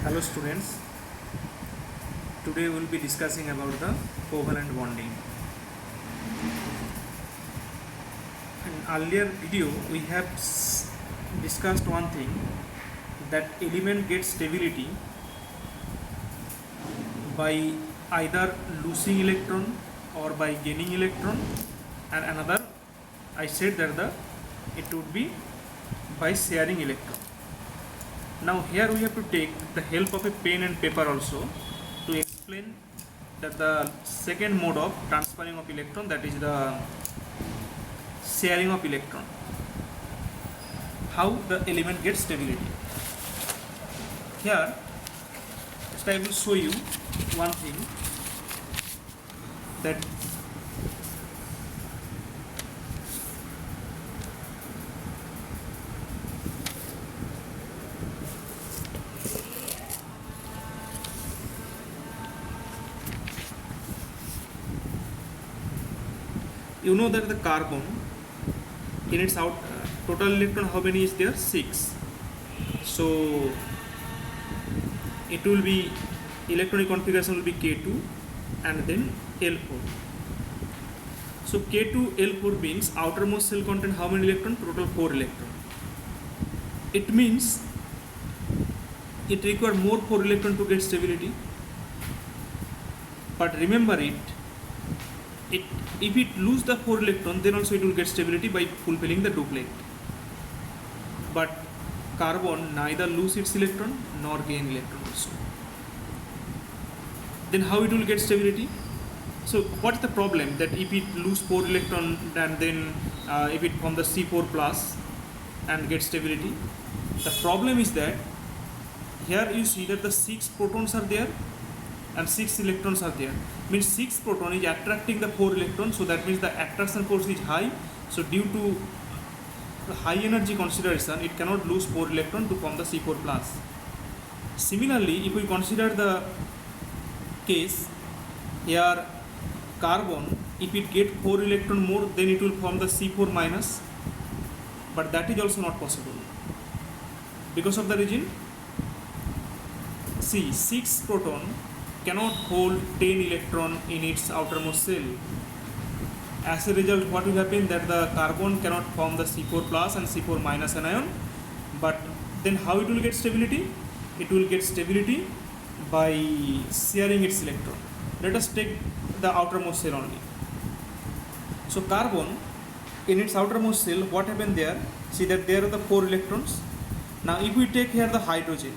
Hello students, today we will be discussing about the covalent bonding. In earlier video we have discussed one thing, that element gets stability by either losing electron or by gaining electron, and another I said that it would be by sharing electron. Now here we have to take the help of a pen and paper also to explain that the second mode of transferring of electron, that is the sharing of electron, how the element gets stability. Here just I will show you one thing, that you know that the carbon in its total electron, how many is there? 6. So it will be electronic configuration will be K2 and then L4. So K2 L4 means outermost shell contain how many electron? Total 4 electron. It means it requires more 4 electron to get stability. But remember if it lose the 4 electron, then also it will get stability by fulfilling the duplet. But carbon neither lose its electron nor gain electron also. Then how it will get stability? So what is the problem, that if it lose 4 electron and then if it form the C4 plus and get stability? The problem is that here you see that the 6 protons are there and 6 electrons are there. Means 6 proton is attracting the 4 electrons, so that means the attraction force is high. So due to the high energy consideration, it cannot lose 4 electron to form the C4 plus. Similarly, if we consider the case here, carbon, if it get 4 electron more, then it will form the C4 minus, but that is also not possible. Because of the reason, see, 6 proton cannot hold 10 electron in its outermost shell. As a result, what will happen, that the carbon cannot form the C4 plus and C4 minus anion. But then how it will get stability? It will get stability by sharing its electron. Let us take the outermost shell only. So carbon in its outermost shell, what happened there? See that there are the 4 electrons. Now if we take here the hydrogen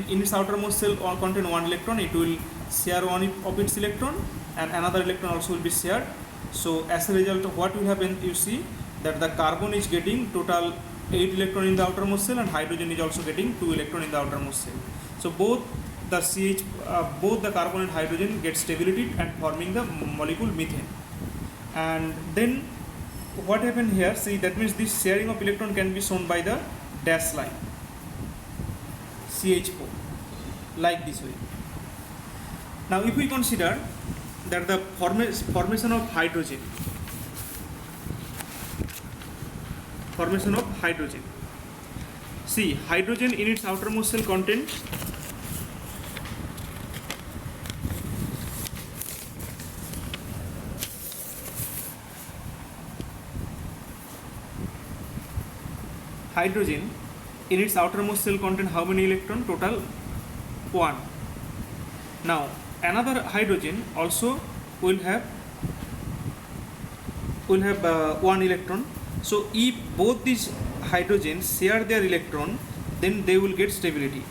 in its outermost shell contain 1 electron, it will share one of its electron and another electron also will be shared. So as a result of what will happen, you see that the carbon is getting total 8 electron in the outermost shell and hydrogen is also getting 2 electron in the outermost shell. So both the carbon and hydrogen get stability and forming the molecule methane. And then what happened here, see, that means this sharing of electron can be shown by the dash line, CH4, like this way. Now if we consider that the formation of hydrogen, see, hydrogen in its outermost shell contains how many electron? Total 1. Now another hydrogen also will have 1 electron. So if both these hydrogens share their electron, then they will get stability.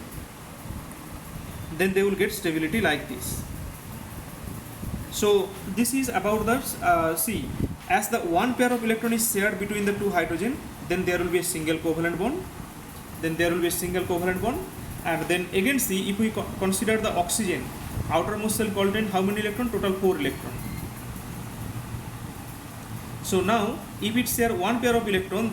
Like this. So this is about the see, as the one pair of electron is shared between the 2 hydrogen, then there will be a single covalent bond. And then again, see, if we consider the oxygen, outermost shell contain how many electron? Total 4 electron. So now if it share one pair of electron,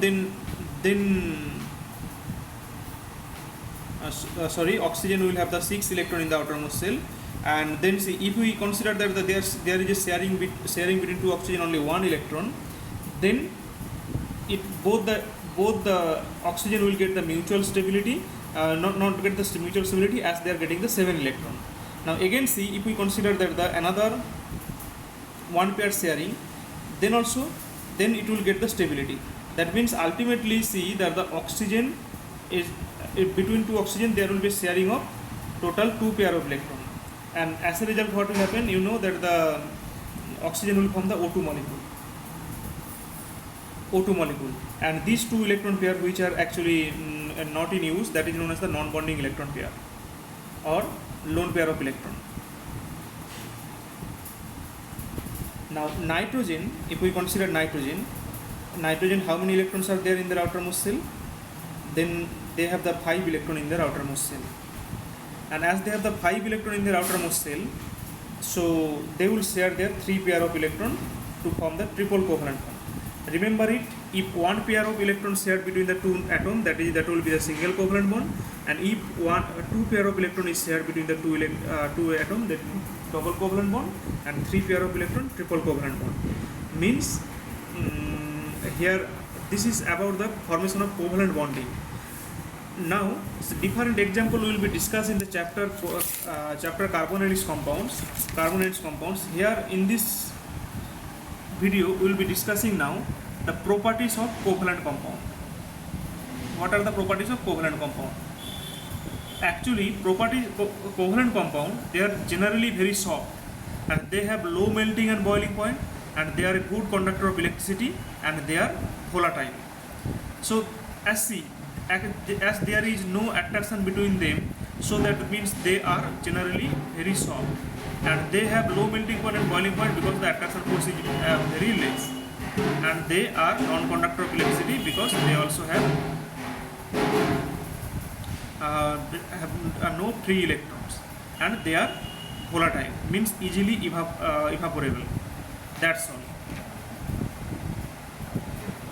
oxygen will have the 6 electron in the outermost shell. And then see, if we consider that there is a sharing between 2 oxygen only 1 electron, then both the oxygen will get the mutual stability, not get the mutual stability as they are getting the 7 electron. Now again see, if we consider that the another one pair sharing, then it will get the stability. That means ultimately see that the oxygen is between two oxygen there will be sharing of total 2 pair of electron, and as a result what will happen, you know that the oxygen will form the O2 molecule, and these 2 electron pair which are actually not in use, that is known as the non-bonding electron pair or lone pair of electron. Now nitrogen, if we consider nitrogen, how many electrons are there in their outermost shell? Then they have the 5 electron in their outermost shell, and as they have the 5 electron in their outermost shell, so they will share their 3 pair of electron to form the triple covalent bond. Remember it, if one pair of electrons shared between the two atoms, that will be the single covalent bond, and if 2 pair of electron is shared between the two atoms, that means double covalent bond, and 3 pair of electron triple covalent bond. Means here this is about the formation of covalent bonding. Now different example we will be discussed in the chapter carbon and its compounds. Here in this video we will be discussing now the properties of covalent compound. What are the properties of covalent compound? Actually, covalent compound, they are generally very soft, and they have low melting and boiling point, and they are a good conductor of electricity, and they are volatile. So as there is no attraction between them, so that means they are generally very soft, and they have low melting point and boiling point because the attraction force is very less, and they are non-conductor of electricity because they also have no free electrons, and they are volatile, means easily evaporable. That's all.